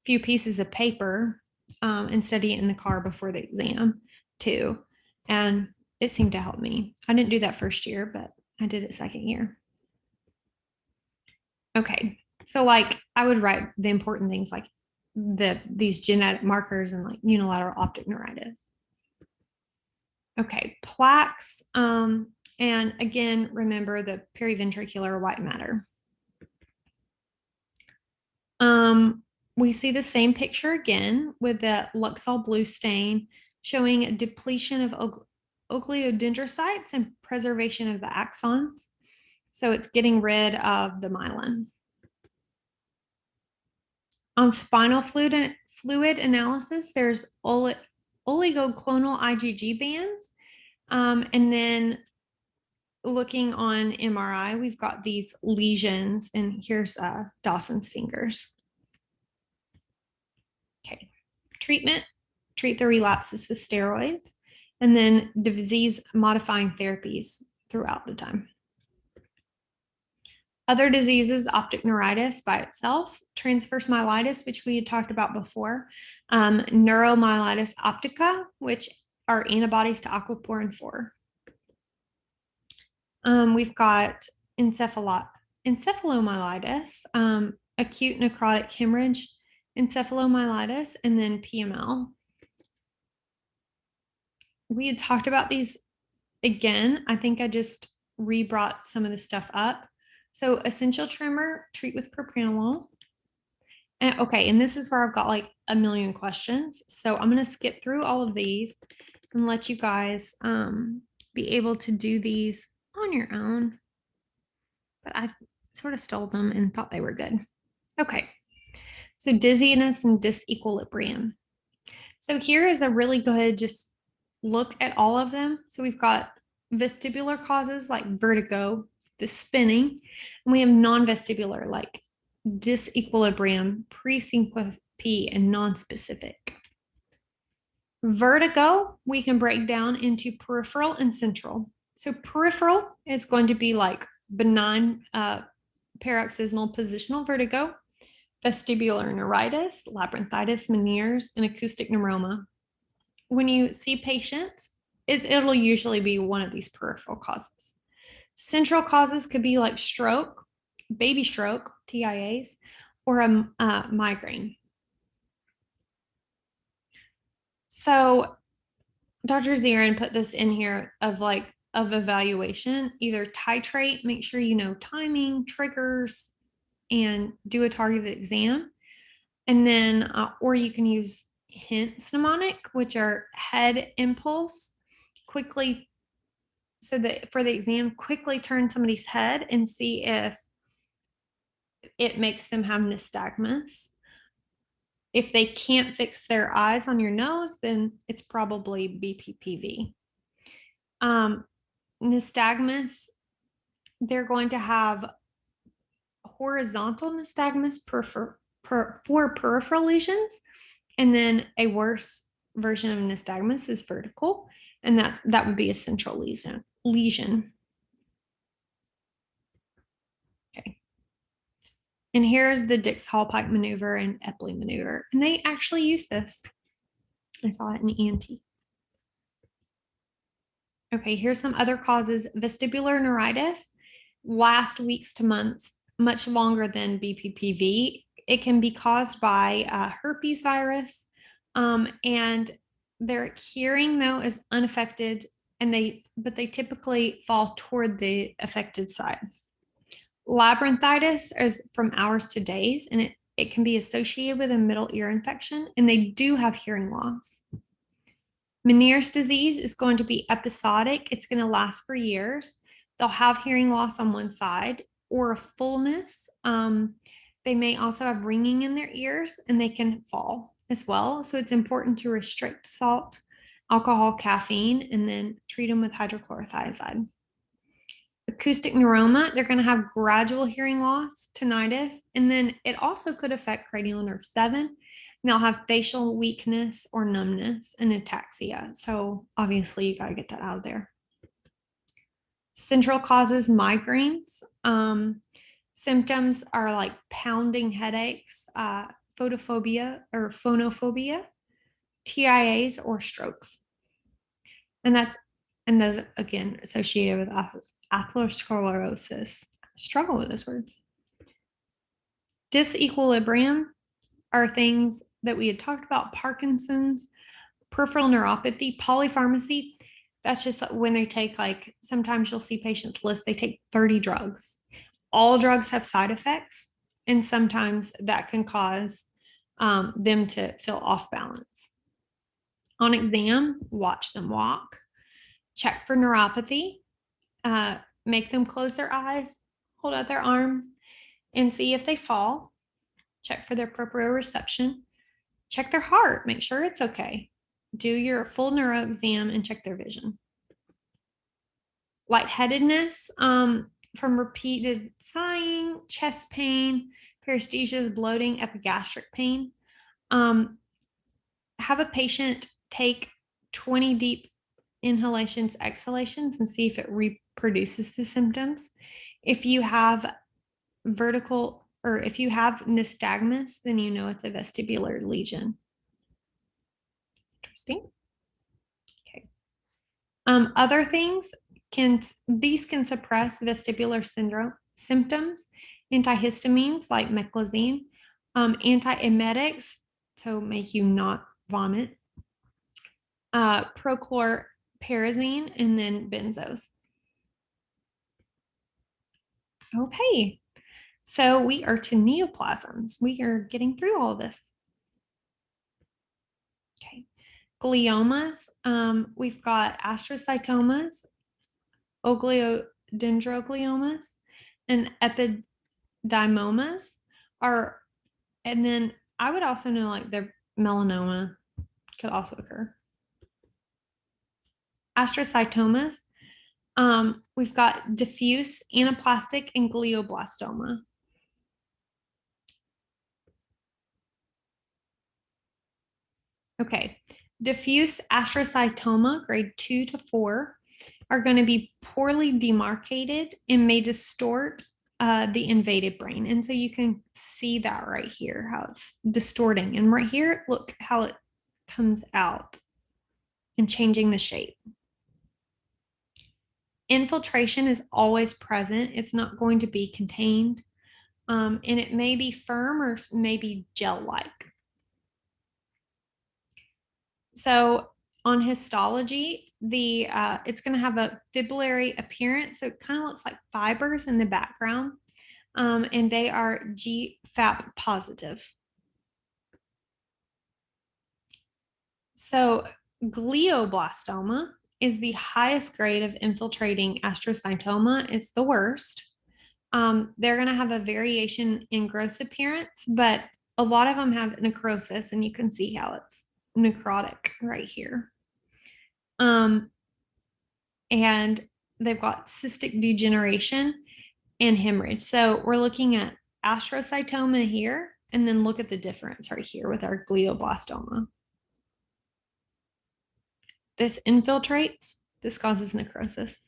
Speaker 1: pieces of paper and study it in the car before the exam too. And it seemed to help me. I didn't do that first year, but I did it second year. Okay. So like I would write the important things like these genetic markers and like unilateral optic neuritis. Okay, plaques. And again, remember the periventricular white matter. We see the same picture again with the Luxol blue stain showing a depletion of oligodendrocytes and preservation of the axons. So it's getting rid of the myelin. On spinal fluid analysis, there's oligoclonal IgG bands. And then looking on MRI, we've got these lesions, and here's Dawson's fingers. Okay, treatment, treat the relapses with steroids, and then disease modifying therapies throughout the time. Other diseases, optic neuritis by itself, transverse myelitis, which we had talked about before, neuromyelitis optica, which are antibodies to aquaporin 4. We've got encephalomyelitis, acute necrotic hemorrhage, encephalomyelitis, and then PML. We had talked about these again. I think I just re-brought some of the stuff up. So essential tremor, treat with propranolol. And okay, and this is where I've got like a million questions. So I'm going to skip through all of these and let you guys be able to do these on your own. But I sort of stole them and thought they were good. Okay, so dizziness and disequilibrium. So here is a really good just look at all of them. So we've got vestibular causes like vertigo, the spinning, and we have non-vestibular like disequilibrium, presyncope, and nonspecific. Vertigo, we can break down into peripheral and central. So peripheral is going to be like benign paroxysmal positional vertigo, vestibular neuritis, labyrinthitis, Meniere's, and acoustic neuroma. When you see patients, it'll usually be one of these peripheral causes. Central causes could be like stroke, baby stroke, TIAs, or a migraine. So Dr. Zirin put this in here of evaluation, either titrate, make sure you know timing, triggers, and do a targeted exam. And then, or you can use hints mnemonic, which are head impulse, quickly, so that for the exam, quickly turn somebody's head and see if it makes them have nystagmus. If they can't fix their eyes on your nose, then it's probably BPPV. Nystagmus, they're going to have horizontal nystagmus for peripheral lesions, and then a worse version of nystagmus is vertical, and that would be a central lesion. Okay. And here's the Dix-Hallpike maneuver and Epley maneuver, and they actually use this. I saw it in ENT. Okay, here's some other causes. Vestibular neuritis lasts weeks to months, much longer than BPPV. It can be caused by herpes virus, and their hearing though is unaffected, but they typically fall toward the affected side. Labyrinthitis is from hours to days, and it can be associated with a middle ear infection, and they do have hearing loss. Meniere's disease is going to be episodic. It's going to last for years. They'll have hearing loss on one side or a fullness. They may also have ringing in their ears, and they can fall as well. So it's important to restrict salt, alcohol, caffeine, and then treat them with hydrochlorothiazide. Acoustic neuroma, they're going to have gradual hearing loss, tinnitus, and then it also could affect cranial nerve 7. And they'll have facial weakness or numbness and ataxia. So obviously you got to get that out of there. Central causes migraines. Symptoms are like pounding headaches, photophobia or phonophobia, TIAs, or strokes. And those again associated with atherosclerosis. I struggle with those words. Disequilibrium are things that we had talked about: Parkinson's, peripheral neuropathy, polypharmacy. That's just when they take, like, sometimes you'll see patients list, they take 30 drugs. All drugs have side effects, and sometimes that can cause them to feel off balance. On exam, watch them walk, check for neuropathy, make them close their eyes, hold out their arms, and see if they fall. Check for their proprioception. Check their heart, make sure it's okay. Do your full neuro exam and check their vision. Lightheadedness from repeated sighing, chest pain, paresthesias, bloating, epigastric pain. Have a patient take 20 deep inhalations, exhalations, and see if it reproduces the symptoms. If you have vertical, or if you have nystagmus, then you know it's a vestibular lesion. Interesting. Okay. Other things these can suppress vestibular syndrome symptoms. Antihistamines like meclizine, antiemetics, so make you not vomit, prochlorperazine, and then benzos. Okay, so we are to neoplasms. We are getting through all this. Okay, gliomas. We've got astrocytomas, ogliodendrogliomas, and epididymomas and then I would also know like their melanoma could also occur. Astrocytomas, we've got diffuse anaplastic and glioblastoma. Okay. Diffuse astrocytoma, grade 2 to 4, are going to be poorly demarcated and may distort the invaded brain. And so you can see that right here, how it's distorting. And right here, look how it comes out and changing the shape. Infiltration is always present. It's not going to be contained. And it may be firm or maybe gel-like. So on histology, it's going to have a fibrillary appearance. So it kind of looks like fibers in the background, and they are GFAP positive. So glioblastoma is the highest grade of infiltrating astrocytoma. It's the worst. They're going to have a variation in gross appearance, but a lot of them have necrosis, and you can see how it's necrotic right here. And they've got cystic degeneration and hemorrhage. So we're looking at astrocytoma here, and then look at the difference right here with our glioblastoma. This infiltrates, this causes necrosis.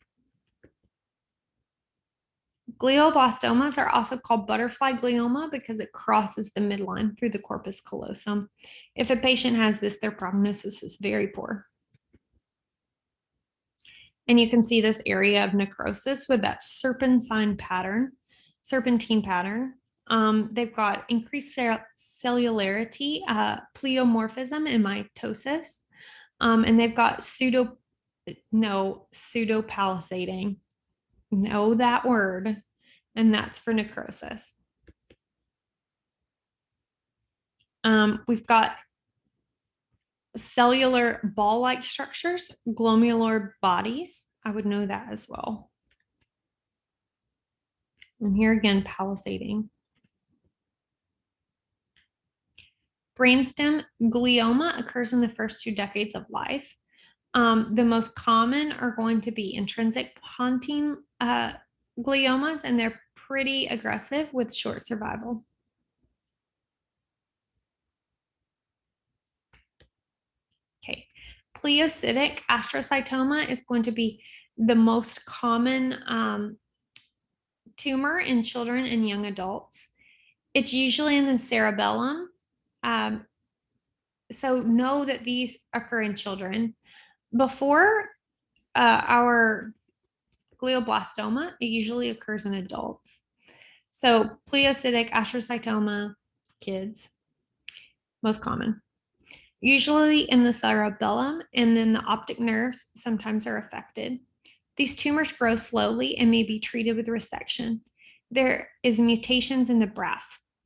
Speaker 1: Glioblastomas are also called butterfly glioma because it crosses the midline through the corpus callosum. If a patient has this, their prognosis is very poor. And you can see this area of necrosis with that serpentine pattern. They've got increased cellularity, pleomorphism, and mitosis. And they've got pseudopalisading. Know that word, and that's for necrosis. We've got cellular ball-like structures, glomerular bodies. I would know that as well. And here again, palisading. Brainstem glioma occurs in the first 2 decades of life. The most common are going to be intrinsic pontine gliomas, and they're pretty aggressive with short survival. Okay, pleocytic astrocytoma is going to be the most common tumor in children and young adults. It's usually in the cerebellum. So know that these occur in children. Before our glioblastoma, it usually occurs in adults. So pleocytic astrocytoma, kids, most common. Usually in the cerebellum, and then the optic nerves sometimes are affected. These tumors grow slowly and may be treated with resection. There is mutations in the BRAF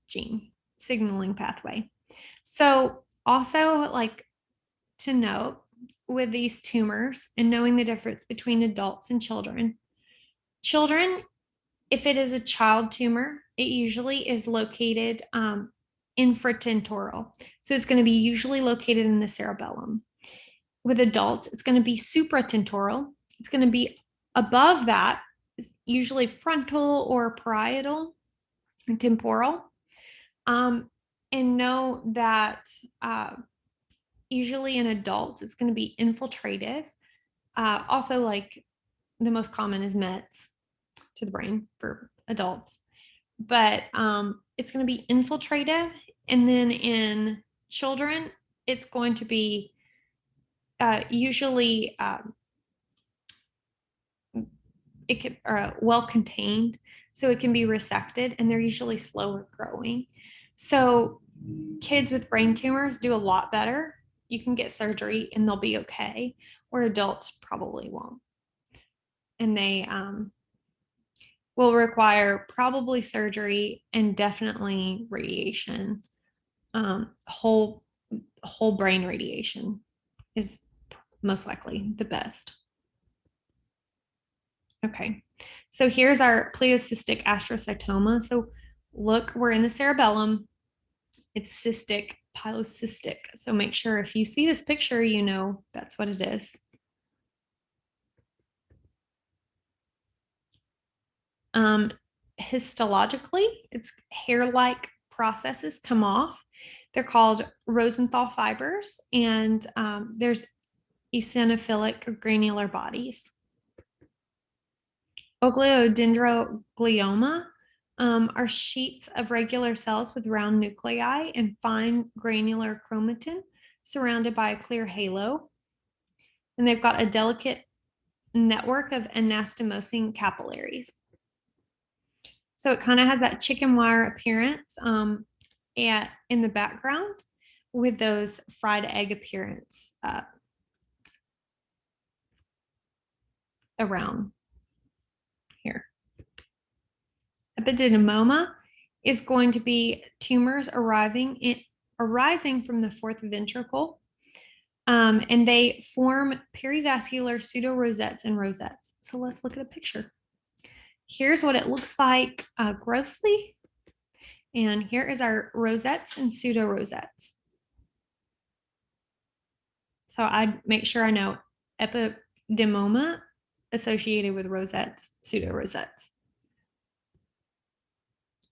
Speaker 1: gene signaling pathway. So also, like, to note with these tumors and knowing the difference between adults and children, if it is a child tumor, it usually is located infratemporal. So it's going to be usually located in the cerebellum. With adults, it's going to be supratemporal. It's going to be above that, usually frontal or parietal and temporal. And know that usually in adults, it's going to be infiltrative. Also, like, the most common is Mets to the brain for adults, but it's going to be infiltrative. And then in children, it's going to be usually it can well contained, so it can be resected, and they're usually slower growing. So kids with brain tumors do a lot better. You can get surgery and they'll be okay, where adults probably won't. And they will require probably surgery and definitely radiation. Whole brain radiation is most likely the best. Okay, so here's our pleocystic astrocytoma. So look, we're in the cerebellum. It's cystic, pilocystic. So make sure if you see this picture, you know that's what it is. Histologically, it's hair-like processes come off, They're called Rosenthal fibers, and there's eosinophilic granular bodies. Oligodendroglioma are sheets of regular cells with round nuclei and fine granular chromatin surrounded by a clear halo. And they've got a delicate network of anastomosing capillaries. So it kind of has that chicken wire appearance in the background with those fried egg appearance around here. Epididymoma is going to be tumors arising from the fourth ventricle, and they form perivascular pseudorosettes and rosettes. So let's look at a picture. Here's what it looks like grossly, and here is our rosettes and pseudorosettes. So I'd make sure I know epidymoma associated with rosettes, pseudorosettes.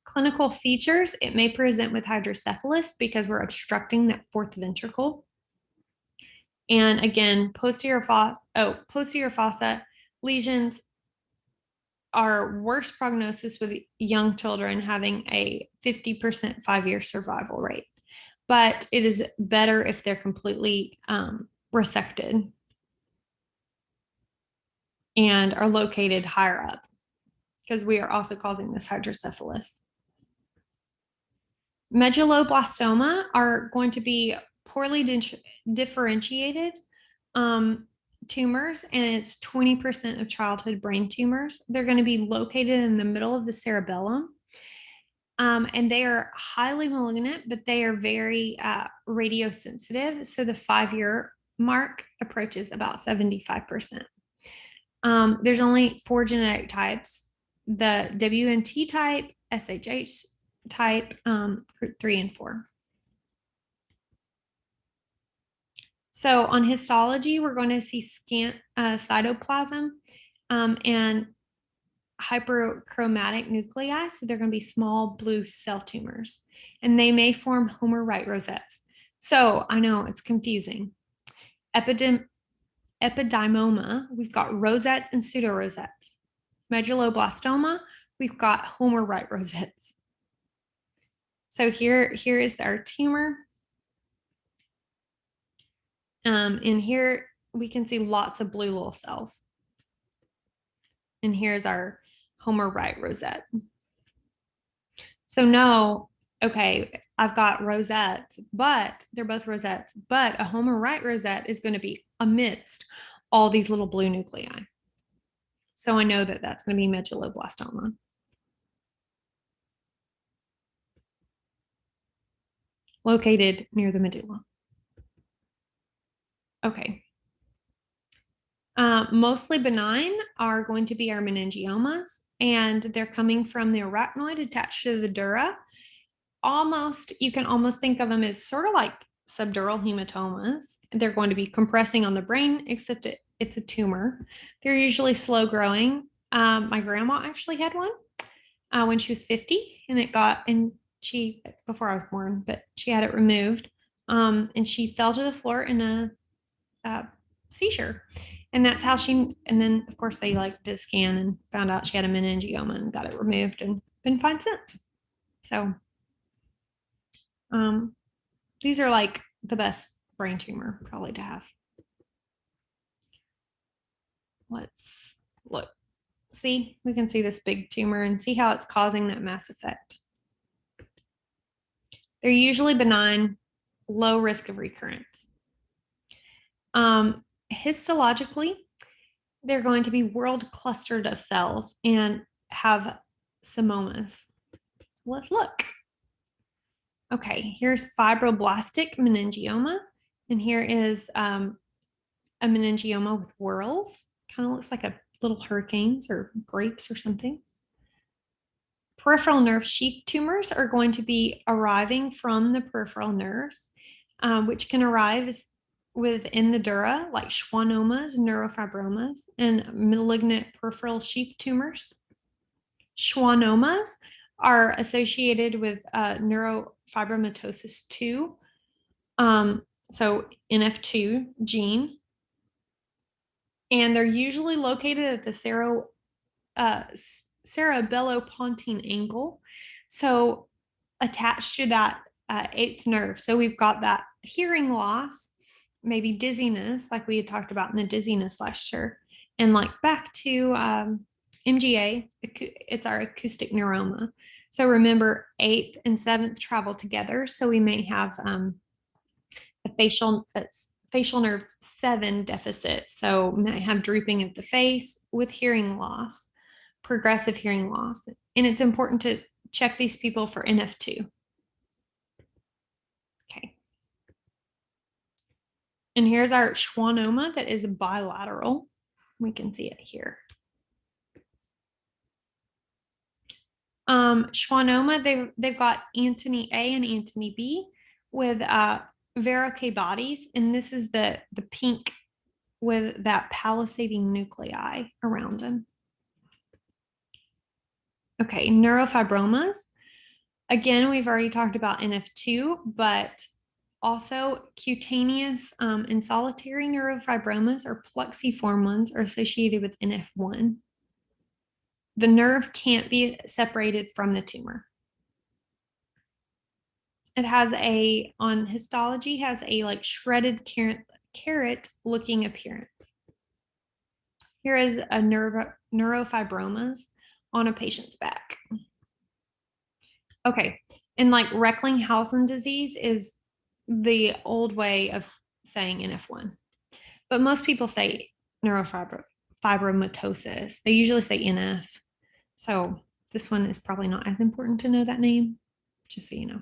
Speaker 1: Clinical features, it may present with hydrocephalus because we're obstructing that fourth ventricle. And again, posterior fossa lesions are worse prognosis with young children having a 50% 5-year survival rate. But it is better if they're completely resected and are located higher up, because we are also causing this hydrocephalus. Medulloblastoma are going to be poorly differentiated tumors, and it's 20% of childhood brain tumors. They're going to be located in the middle of the cerebellum, and they are highly malignant, but they are very radiosensitive. So the 5-year mark approaches about 75%. There's only 4 genetic types: the WNT type, SHH type, 3 and 4. So on histology, we're going to see scant cytoplasm and hyperchromatic nuclei. So they're going to be small blue cell tumors, and they may form Homer-Wright rosettes. So I know it's confusing. Epidymoma, we've got rosettes and pseudorosettes. Medulloblastoma, we've got Homer-Wright rosettes. So here is our tumor. And here we can see lots of blue little cells. And here's our Homer-Wright rosette. So no, okay, I've got rosettes, but they're both rosettes, but a Homer-Wright rosette is going to be amidst all these little blue nuclei. So I know that that's going to be medulloblastoma. Located near the medulla. Okay. Mostly benign are going to be our meningiomas, and they're coming from the arachnoid attached to the dura. You can almost think of them as sort of like subdural hematomas. They're going to be compressing on the brain, except it's a tumor. They're usually slow growing. My grandma actually had one when she was 50, and she, before I was born, but she had it removed. And she fell to the floor in a seizure. And that's how and then of course they did a scan and found out she had a meningioma and got it removed and been fine since. So these are like the best brain tumor probably to have. Let's look. See, we can see this big tumor and see how it's causing that mass effect. They're usually benign, low risk of recurrence. Histologically, they're going to be world clustered of cells and have pseudomonas. So let's look. Okay, here's fibroblastic meningioma, and here is a meningioma with whorls. Kind of looks like a little hurricanes or grapes or something. Peripheral nerve sheath tumors are going to be arriving from the peripheral nerves, which can arrive within the dura, like schwannomas, neurofibromas, and malignant peripheral sheath tumors. Schwannomas are associated with neurofibromatosis 2, so NF2 gene, and they're usually located at the cerebellopontine angle, so attached to that eighth nerve. So we've got that hearing loss, maybe dizziness, like we had talked about in the dizziness lecture, and like back to MGA, it's our acoustic neuroma. So remember, eighth and seventh travel together. So we may have a facial nerve 7 deficit. So we might have drooping of the face with hearing loss, progressive hearing loss. And it's important to check these people for NF2. Okay. And here's our schwannoma that is bilateral. We can see it here. Schwannoma, they've got Antony A and Antony B with Verocay bodies, and this is the pink with that palisading nuclei around them. Okay, neurofibromas. Again, we've already talked about NF2, but also cutaneous and solitary neurofibromas or plexiform ones are associated with NF1. The nerve can't be separated from the tumor. It has on histology, has a like shredded carrot looking appearance. Here is a neurofibromas on a patient's back. Okay, and like Recklinghausen disease is the old way of saying NF1, but most people say neurofibromatosis. They usually say NF. So this one is probably not as important to know that name, just so you know.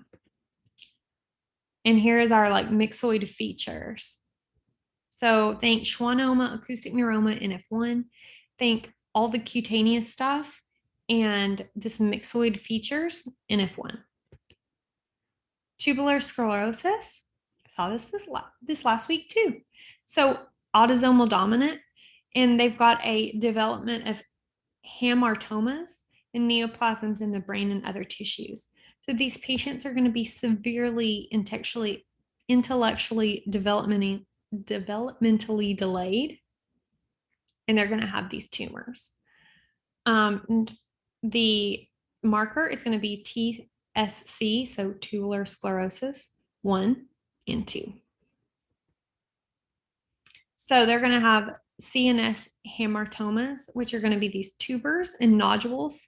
Speaker 1: And here is our like myxoid features. So think schwannoma, acoustic neuroma, NF1. Think all the cutaneous stuff and this myxoid features, NF1. Tubular sclerosis. I saw this last week too. So autosomal dominant, and they've got a development of hamartomas and neoplasms in the brain and other tissues. So these patients are going to be severely intellectually developmentally delayed, and they're going to have these tumors. The marker is going to be TSC, so tubular sclerosis 1 and 2. So they're going to have CNS hamartomas, which are going to be these tubers and nodules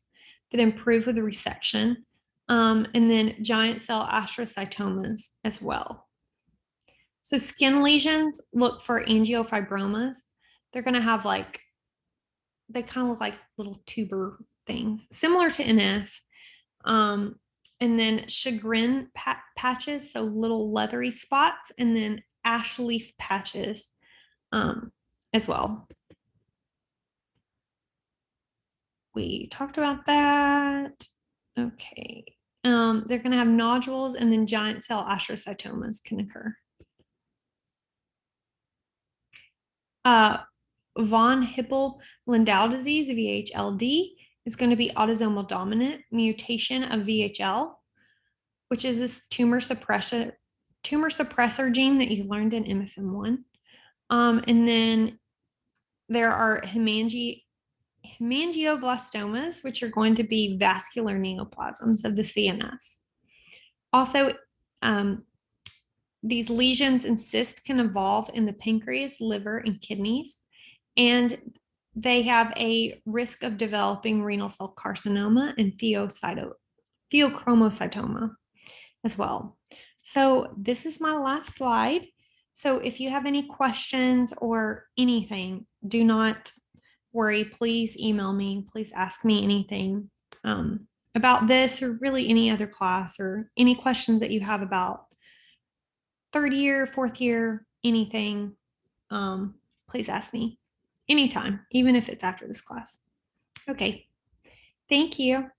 Speaker 1: that improve with the resection, and then giant cell astrocytomas as well. So skin lesions, look for angiofibromas. They're going to have like, they kind of look like little tuber things, similar to NF. And then chagrin patches, so little leathery spots, and then ash leaf patches as well. We talked about that. Okay. They're going to have nodules, and then giant cell astrocytomas can occur. Von Hippel-Lindau disease, VHLD, is going to be autosomal dominant mutation of VHL, which is this tumor suppressor gene that you learned in MFM1. And then there are hemangioblastomas, which are going to be vascular neoplasms of the CNS. Also, these lesions and cysts can evolve in the pancreas, liver, and kidneys, and they have a risk of developing renal cell carcinoma and pheochromocytoma as well. So this is my last slide. So if you have any questions or anything, do not worry. Please email me. Please ask me anything about this or really any other class or any questions that you have about third year, fourth year, anything. Please ask me anytime, even if it's after this class. Okay. Thank you.